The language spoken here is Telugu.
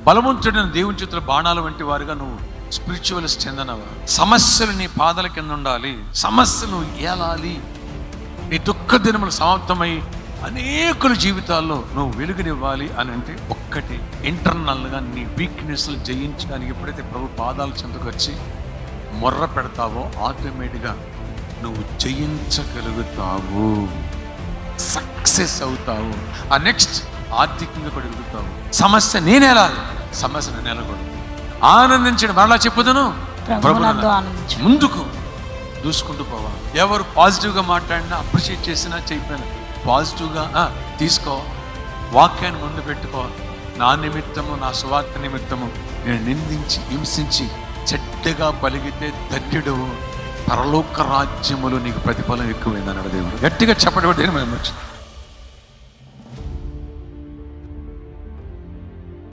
బలవంతుడైన దేవుని చేతుల బాణాల వంటి వారుగా నువ్వు స్పిరిచువలిస్ట్ చెందనవా? సమస్యలు నీ పాదాల కింద ఉండాలి, సమస్యలు ఏలాలి. నీ దుఃఖ దినములు సమాప్తమై అనేకుల జీవితాల్లో నువ్వు వెలుగునివ్వాలి అని అంటే ఒక్కటి, ఇంటర్నల్గా నీ వీక్నెస్లు జయించడానికి ఎప్పుడైతే ప్రభు పాదాల చెంతకు వచ్చి మొర్ర పెడతావో ఆటోమేటిక్గా నువ్వు జయించగలుగుతావు, సక్సెస్ అవుతావు. ఆ నెక్స్ట్ ఆర్థికంగా కూడా ఎదుగుతావు. సమస్య నేనేలాలి, సమస్య నేను ఎలాగొడు ఆనందించడం. మరలా చెప్పుదును, ముందుకు దూసుకుంటూ పోవాలి. ఎవరు పాజిటివ్గా మాట్లాడినా, అప్రిషియేట్ చేసినా, చెప్పినా పాజిటివ్గా తీసుకో. వాక్యాన్ని ముందు పెట్టుకో. నా నిమిత్తము, నా సువార్త నిమిత్తము నేను నిందించి హింసించి చెడ్డగా పలిగితే ధన్యుడు, పరలోక రాజ్యములు నీకు ప్రతిఫలం ఎక్కువైందన్నాడు దేవుడు. గట్టిగా చెప్పడం దేని మనం